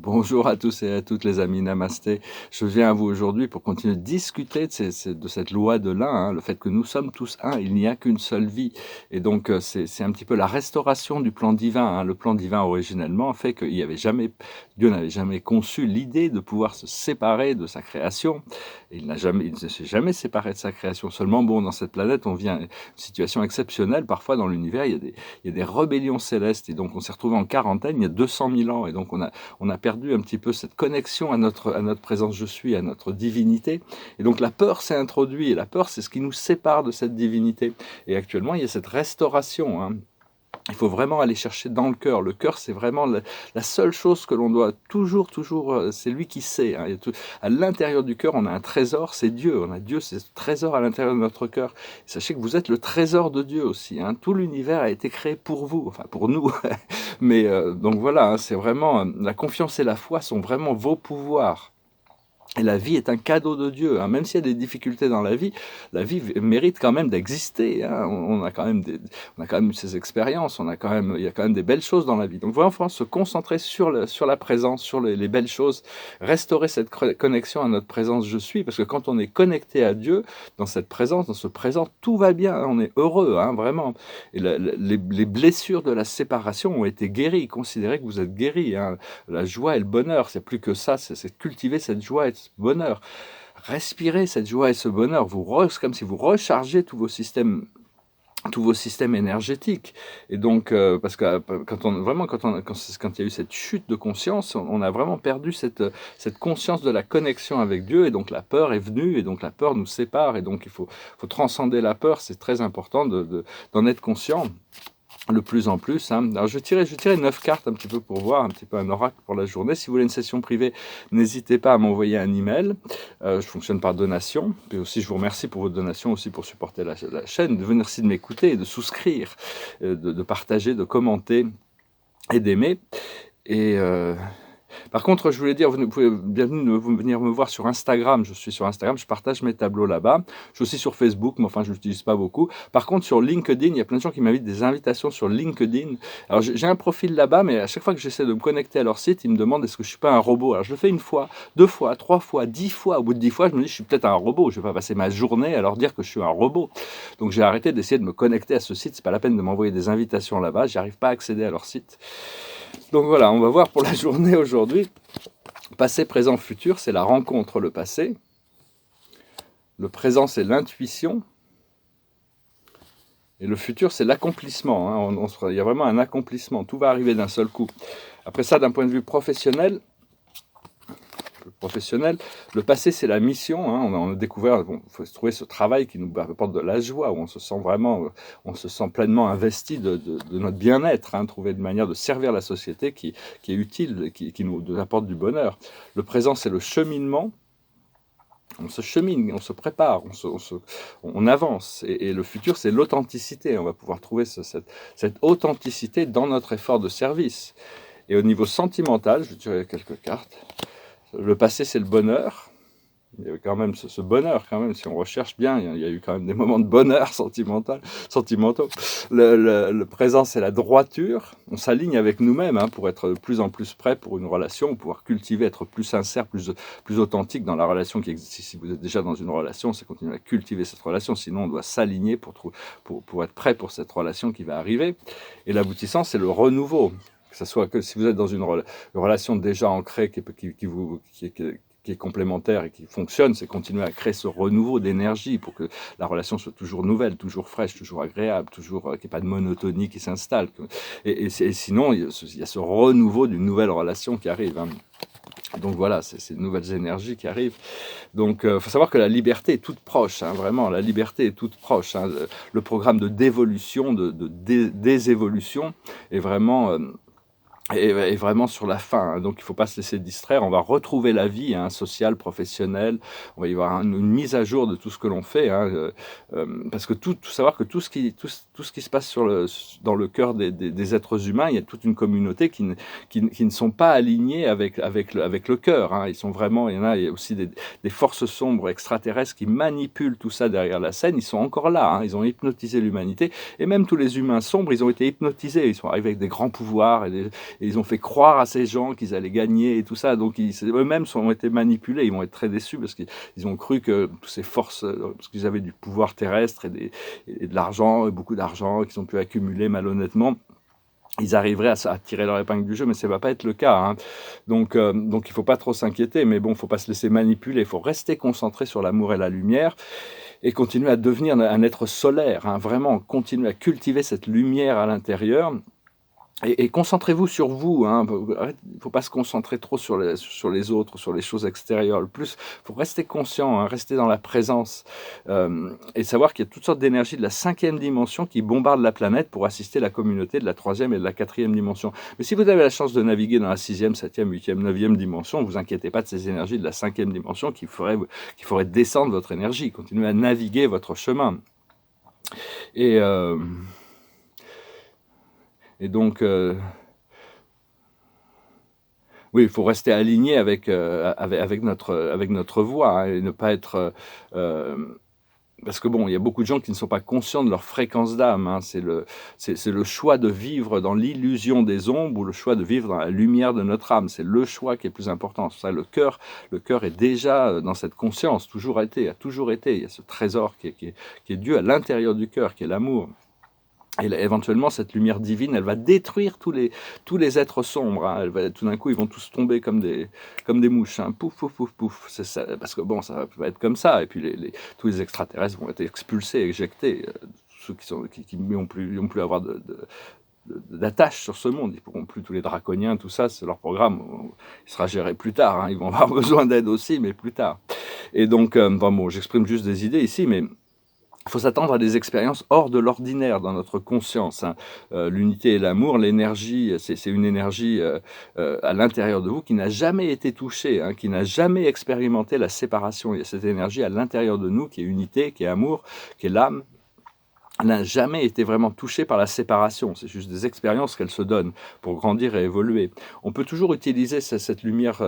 Bonjour à tous et à toutes les amis, namasté. Je viens à vous aujourd'hui pour continuer de discuter de cette loi de l'un, hein, le fait que nous sommes tous un, il n'y a qu'une seule vie. Et donc c'est un petit peu la restauration du plan divin, hein. Le plan divin originellement fait qu'il y avait jamais, Dieu n'avait jamais conçu l'idée de pouvoir se séparer de sa création. Et il ne s'est jamais séparé de sa création. Seulement, bon, dans cette planète, on vit à une situation exceptionnelle. Parfois dans l'univers, il y a des rébellions célestes. Et donc on s'est retrouvé en quarantaine il y a 200 000 ans. Et donc on a perdu un petit peu cette connexion à notre présence je suis, à notre divinité. Et donc la peur s'est introduite, et la peur, c'est ce qui nous sépare de cette divinité. Et actuellement, il y a cette restauration, hein. Il faut vraiment aller chercher dans le cœur. Le cœur, c'est vraiment la seule chose que l'on doit toujours, c'est lui qui sait, hein. À l'intérieur du cœur, on a un trésor, c'est Dieu. On a Dieu, c'est ce trésor à l'intérieur de notre cœur. Sachez que vous êtes le trésor de Dieu aussi, hein. Tout l'univers a été créé pour vous, enfin pour nous. Mais donc voilà, hein, c'est vraiment, la confiance et la foi sont vraiment vos pouvoirs. Et la vie est un cadeau de Dieu, hein. Même s'il y a des difficultés dans la vie mérite quand même d'exister, hein. On a quand même ces expériences, il y a quand même des belles choses dans la vie. Donc voilà, il faut se concentrer sur la présence, sur les belles choses, restaurer cette connexion à notre présence je suis, parce que quand on est connecté à Dieu, dans cette présence, dans ce présent, tout va bien, hein. On est heureux, hein, vraiment. Et les blessures de la séparation ont été guéries. Considérez que vous êtes guéris, hein. La joie et le bonheur, c'est plus que ça, c'est cultiver cette joie et ce bonheur. Respirez cette joie et ce bonheur, c'est comme si vous rechargez tous vos systèmes énergétiques. Et donc, parce que quand il y a eu cette chute de conscience, on a vraiment perdu cette conscience de la connexion avec Dieu, et donc la peur est venue, et donc la peur nous sépare, et donc il faut transcender la peur. C'est très important d'en être conscient le plus en plus, hein. Alors je vais tirer 9 cartes un petit peu pour voir, un petit peu un oracle pour la journée. Si vous voulez une session privée, n'hésitez pas à m'envoyer un email. Je fonctionne par donation. Et aussi, je vous remercie pour votre donation, aussi pour supporter la chaîne. Merci de m'écouter et de souscrire, de partager, de commenter et d'aimer. Et par contre, je voulais dire, vous pouvez venir me voir sur Instagram. Je suis sur Instagram, je partage mes tableaux là-bas. Je suis aussi sur Facebook, mais enfin, je ne l'utilise pas beaucoup. Par contre, sur LinkedIn, il y a plein de gens qui m'invitent des invitations sur LinkedIn. Alors, j'ai un profil là-bas, mais à chaque fois que j'essaie de me connecter à leur site, ils me demandent est-ce que je ne suis pas un robot. Alors, je le fais une fois, 2 fois, 3 fois, 10 fois. Au bout de 10 fois, je me dis, je suis peut-être un robot. Je ne vais pas passer ma journée à leur dire que je suis un robot. Donc, j'ai arrêté d'essayer de me connecter à ce site. Ce n'est pas la peine de m'envoyer des invitations là-bas. Je n'arrive pas à accéder à leur site. Donc voilà, on va voir pour la journée aujourd'hui. Passé, présent, futur, c'est la rencontre, le passé. Le présent, c'est l'intuition. Et le futur, c'est l'accomplissement, hein. Il y a vraiment un accomplissement. Tout va arriver d'un seul coup. Après ça, d'un point de vue professionnel, le passé, c'est la mission, hein. On a découvert, il faut trouver ce travail qui nous apporte de la joie, où on se sent pleinement investi de notre bien-être, hein. Trouver une manière de servir la société qui est utile, qui nous apporte du bonheur. Le présent, c'est le cheminement. On se chemine, on se prépare, on avance. Et le futur, c'est l'authenticité. On va pouvoir trouver cette authenticité dans notre effort de service. Et au niveau sentimental, je vais tirer quelques cartes. Le passé, c'est le bonheur. Il y a quand même ce bonheur, quand même, si on recherche bien, il y a eu quand même des moments de bonheur sentimentaux. Le présent, c'est la droiture. On s'aligne avec nous-mêmes, hein, pour être de plus en plus prêt pour une relation, pour pouvoir cultiver, être plus sincère, plus authentique dans la relation qui existe. Si vous êtes déjà dans une relation, c'est continuer à cultiver cette relation. Sinon, on doit s'aligner pour être prêt pour cette relation qui va arriver. Et l'aboutissant, c'est le renouveau. Que ce soit que si vous êtes dans une relation déjà ancrée qui est complémentaire et qui fonctionne, c'est continuer à créer ce renouveau d'énergie pour que la relation soit toujours nouvelle, toujours fraîche, toujours agréable, toujours qu'il n'y ait pas de monotonie qui s'installe. Et sinon, il y a ce renouveau d'une nouvelle relation qui arrive, hein. Donc voilà, c'est ces nouvelles énergies qui arrivent. Donc il faut savoir que la liberté est toute proche, hein, vraiment, la liberté est toute proche, hein. Le programme de dévolution, de désévolution est vraiment... Et vraiment sur la fin, hein. Donc il ne faut pas se laisser distraire, on va retrouver la vie, hein, sociale, professionnelle, on va y avoir une mise à jour de tout ce que l'on fait, hein, parce que savoir que tout ce qui se passe dans le cœur des êtres humains, il y a toute une communauté qui ne sont pas alignés avec le cœur, hein. Il y a aussi des forces sombres extraterrestres qui manipulent tout ça derrière la scène, ils sont encore là, hein, ils ont hypnotisé l'humanité, et même tous les humains sombres, ils ont été hypnotisés, ils sont arrivés avec des grands pouvoirs, et ils ont fait croire à ces gens qu'ils allaient gagner et tout ça. Donc eux-mêmes ont été manipulés, ils vont être très déçus parce qu'ils ont cru que toutes ces forces, parce qu'ils avaient du pouvoir terrestre et de l'argent, beaucoup d'argent qu'ils ont pu accumuler malhonnêtement, ils arriveraient à tirer leur épingle du jeu, mais ça ne va pas être le cas, hein. Donc il ne faut pas trop s'inquiéter, mais bon, il ne faut pas se laisser manipuler, il faut rester concentré sur l'amour et la lumière, et continuer à devenir un être solaire, hein, vraiment continuer à cultiver cette lumière à l'intérieur. Et concentrez-vous sur vous, hein. Il ne faut pas se concentrer trop sur les autres, sur les choses extérieures. Le plus, il faut rester conscient, hein, rester dans la présence, et savoir qu'il y a toutes sortes d'énergies de la 5e dimension qui bombardent la planète pour assister la communauté de la 3e et de la 4e dimension. Mais si vous avez la chance de naviguer dans la 6e, 7e, 8e, 9e dimension, ne vous inquiétez pas de ces énergies de la 5e dimension qui feraient descendre votre énergie. Continuez à naviguer votre chemin. Et donc, oui, il faut rester aligné avec notre voie, hein, et ne pas être... parce que bon, il y a beaucoup de gens qui ne sont pas conscients de leur fréquence d'âme, hein. C'est le choix de vivre dans l'illusion des ombres ou le choix de vivre dans la lumière de notre âme. C'est le choix qui est plus important. C'est ça, le cœur est déjà dans cette conscience, a toujours été. Il y a ce trésor qui est Dieu à l'intérieur du cœur, qui est l'amour. Et éventuellement, cette lumière divine, elle va détruire tous les êtres sombres, hein. Tout d'un coup, ils vont tous tomber comme des mouches, hein. Pouf, pouf, pouf, pouf. C'est ça, parce que bon, ça va être comme ça. Et puis tous les extraterrestres vont être expulsés, éjectés. Ceux qui n'ont plus avoir d'attache sur ce monde. Ils ne pourront plus, tous les draconiens, tout ça, c'est leur programme. Il sera géré plus tard, hein. Ils vont avoir besoin d'aide aussi, mais plus tard. Et donc, bon, j'exprime juste des idées ici, mais... il faut s'attendre à des expériences hors de l'ordinaire dans notre conscience, hein. L'unité et l'amour, l'énergie, c'est une énergie à l'intérieur de vous qui n'a jamais été touchée, hein, qui n'a jamais expérimenté la séparation. Il y a cette énergie à l'intérieur de nous qui est unité, qui est amour, qui est l'âme, n'a jamais été vraiment touchée par la séparation. C'est juste des expériences qu'elle se donne pour grandir et évoluer. On peut toujours utiliser cette lumière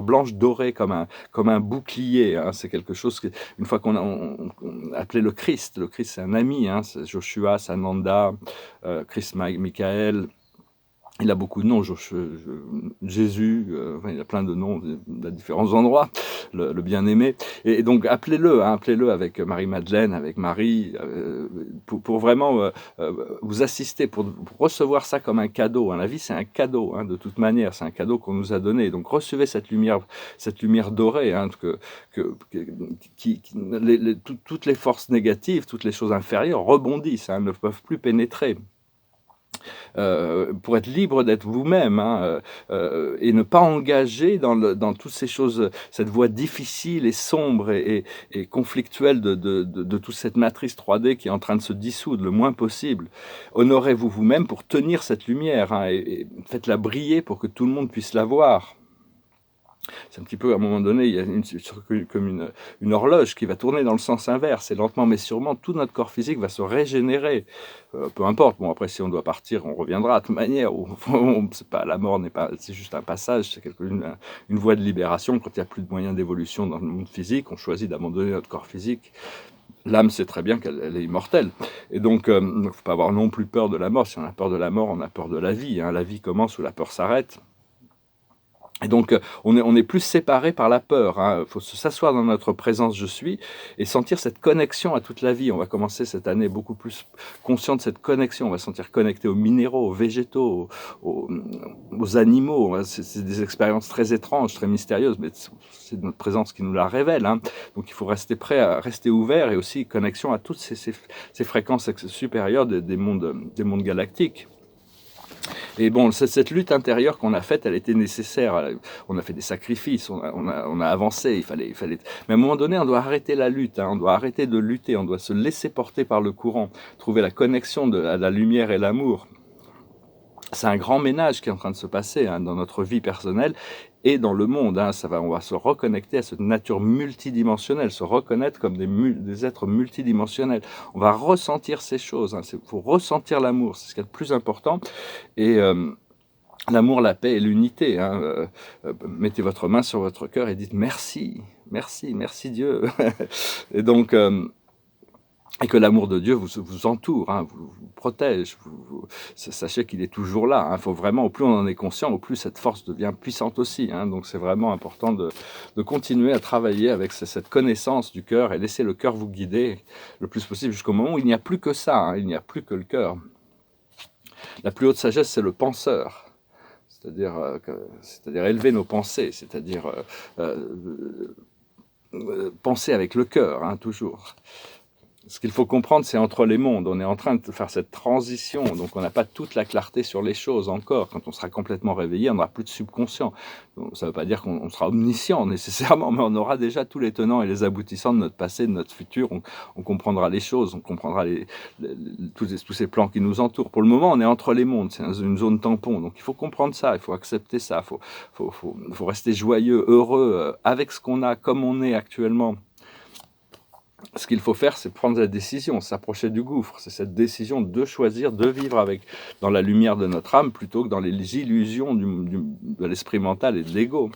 blanche dorée comme un bouclier, hein. C'est quelque chose une fois qu'on appelait le Christ c'est un ami, hein. C'est Joshua, Sananda, Christ Michael. Il a beaucoup de noms, Jésus, enfin, il a plein de noms à différents endroits, le bien-aimé. Et donc appelez-le, hein, appelez-le avec Marie-Madeleine, avec Marie, pour vraiment vous assister, pour recevoir ça comme un cadeau, hein. La vie, c'est un cadeau, hein, de toute manière, c'est un cadeau qu'on nous a donné. Donc recevez cette lumière dorée, hein, toutes les forces négatives, toutes les choses inférieures rebondissent, hein, ne peuvent plus pénétrer. Pour être libre d'être vous-même, hein, et ne pas engager dans toutes ces choses, cette voie difficile et sombre et conflictuelle de toute cette matrice 3D qui est en train de se dissoudre le moins possible. Honorez-vous vous-même pour tenir cette lumière, hein, et faites-la briller pour que tout le monde puisse la voir. C'est un petit peu, à un moment donné, il y a comme une horloge qui va tourner dans le sens inverse, et lentement mais sûrement, tout notre corps physique va se régénérer. Peu importe, bon, après, si on doit partir, on reviendra de toute manière. La mort n'est pas, c'est juste un passage, c'est une voie de libération. Quand il n'y a plus de moyens d'évolution dans le monde physique, on choisit d'abandonner notre corps physique. L'âme sait très bien qu'elle est immortelle. Et donc, il ne faut pas avoir non plus peur de la mort. Si on a peur de la mort, on a peur de la vie, hein. La vie commence où la peur s'arrête. Et donc, on est plus séparés par la peur, hein. Il faut s'asseoir dans notre présence je suis et sentir cette connexion à toute la vie. On va commencer cette année beaucoup plus conscient de cette connexion. On va se sentir connecté aux minéraux, aux végétaux, aux animaux. C'est des expériences très étranges, très mystérieuses, mais c'est notre présence qui nous la révèle, hein. Donc il faut rester prêt à rester ouvert, et aussi connexion à toutes ces fréquences supérieures des mondes galactiques. Et bon, cette lutte intérieure qu'on a faite, elle était nécessaire. On a fait des sacrifices, on a avancé, il fallait. Mais à un moment donné, on doit arrêter la lutte, hein. On doit arrêter de lutter, on doit se laisser porter par le courant, trouver la connexion à la lumière et l'amour. C'est un grand ménage qui est en train de se passer, hein, dans notre vie personnelle et dans le monde, hein. On va se reconnecter à cette nature multidimensionnelle, se reconnaître comme des êtres multidimensionnels. On va ressentir ces choses, hein. Il faut ressentir l'amour, c'est ce qui est le plus important. Et l'amour, la paix et l'unité, hein. Mettez votre main sur votre cœur et dites merci, merci, merci Dieu. Et donc... et que l'amour de Dieu vous entoure, hein, vous protège. Sachez qu'il est toujours là. Il faut vraiment, au plus on en est conscient, au plus cette force devient puissante aussi. Hein. Donc c'est vraiment important de continuer à travailler avec cette connaissance du cœur et laisser le cœur vous guider le plus possible jusqu'au moment où il n'y a plus que ça, hein, il n'y a plus que le cœur. La plus haute sagesse, c'est le penseur. C'est-à-dire élever nos pensées, c'est-à-dire penser avec le cœur, hein, toujours. Ce qu'il faut comprendre, c'est entre les mondes. On est en train de faire cette transition, donc on n'a pas toute la clarté sur les choses encore. Quand on sera complètement réveillé, on n'aura plus de subconscient. Donc, ça ne veut pas dire qu'on sera omniscient nécessairement, mais on aura déjà tous les tenants et les aboutissants de notre passé, de notre futur. On comprendra les choses, on comprendra tous ces plans qui nous entourent. Pour le moment, on est entre les mondes, c'est une zone tampon. Donc il faut comprendre ça, il faut accepter ça, il faut rester joyeux, heureux avec ce qu'on a, comme on est actuellement. Ce qu'il faut faire, c'est prendre la décision, s'approcher du gouffre. C'est cette décision de choisir, de vivre dans la lumière de notre âme plutôt que dans les illusions de l'esprit mental et de l'ego.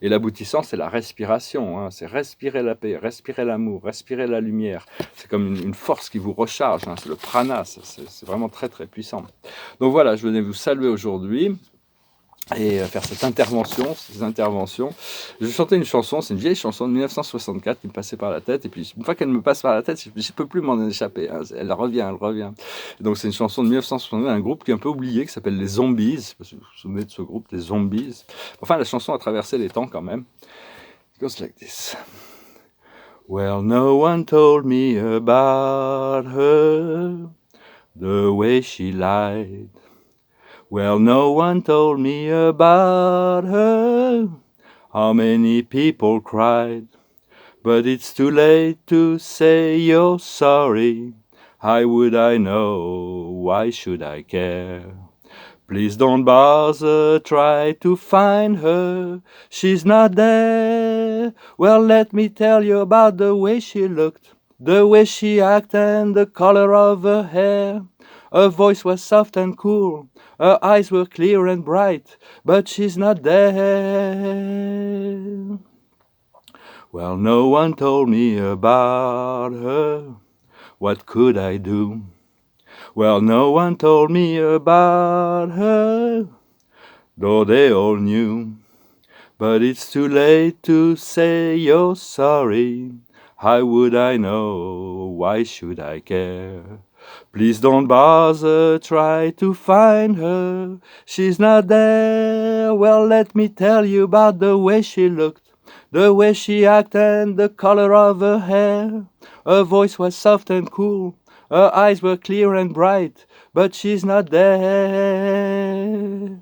Et l'aboutissant, c'est la respiration. Hein. C'est respirer la paix, respirer l'amour, respirer la lumière. C'est comme une force qui vous recharge. Hein. C'est le prana. C'est vraiment très très puissant. Donc voilà, je venais vous saluer aujourd'hui et faire ces interventions. Je chantais une chanson, c'est une vieille chanson de 1964 qui me passait par la tête, et puis une fois qu'elle me passe par la tête, je ne peux plus m'en échapper, hein. Elle revient. Et donc c'est une chanson de 1962, un groupe qui est un peu oublié, qui s'appelle les Zombies, vous vous souvenez de ce groupe, les Zombies. Enfin, la chanson a traversé les temps quand même. It goes like this. Well, no one told me about her, the way she lied. Well, no one told me about her, how many people cried. But it's too late to say you're sorry. How would I know? Why should I care? Please don't bother, try to find her. She's not there. Well, let me tell you about the way she looked, the way she acted, and the color of her hair. Her voice was soft and cool, her eyes were clear and bright, but she's not there. Well, no one told me about her. What could I do? Well, no one told me about her, though they all knew. But it's too late to say you're sorry. How would I know? Why should I care? Please don't bother, try to find her. She's not there. Well, let me tell you about the way she looked, the way she acted, and the color of her hair. Her voice was soft and cool, her eyes were clear and bright, but she's not there.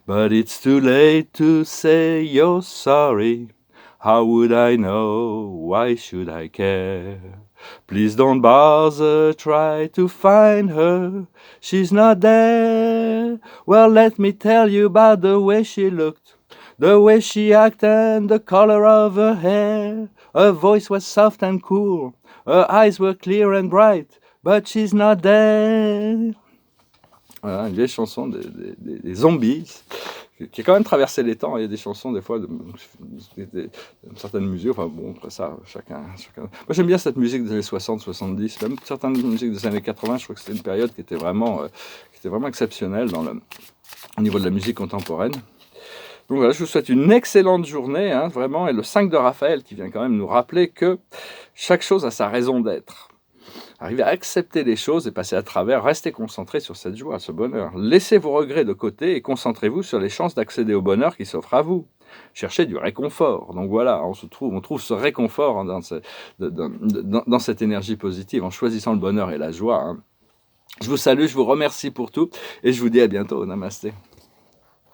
But it's too late to say you're sorry. How would I know? Why should I care? Please don't bother, try to find her. She's not there. Well, let me tell you about the way she looked, the way she acted, and the color of her hair. Her voice was soft and cool, her eyes were clear and bright, but she's not there. Voilà, une vieille chanson des Zombies, qui a quand même traversé les temps. Il y a des chansons, des fois, de certaines musiques. Enfin bon, après ça, chacun. Moi, j'aime bien cette musique des années 60, 70. Même certaines musiques des années 80, je crois que c'était une période qui était vraiment exceptionnelle au niveau de la musique contemporaine. Donc voilà, je vous souhaite une excellente journée, hein, vraiment. Et le 5 de Raphaël qui vient quand même nous rappeler que chaque chose a sa raison d'être. Arrivez à accepter les choses et passer à travers, restez concentré sur cette joie, ce bonheur. Laissez vos regrets de côté et concentrez-vous sur les chances d'accéder au bonheur qui s'offre à vous. Cherchez du réconfort. Donc voilà, on trouve ce réconfort dans cette énergie positive en choisissant le bonheur et la joie. Hein. Je vous salue, je vous remercie pour tout et je vous dis à bientôt. Namasté.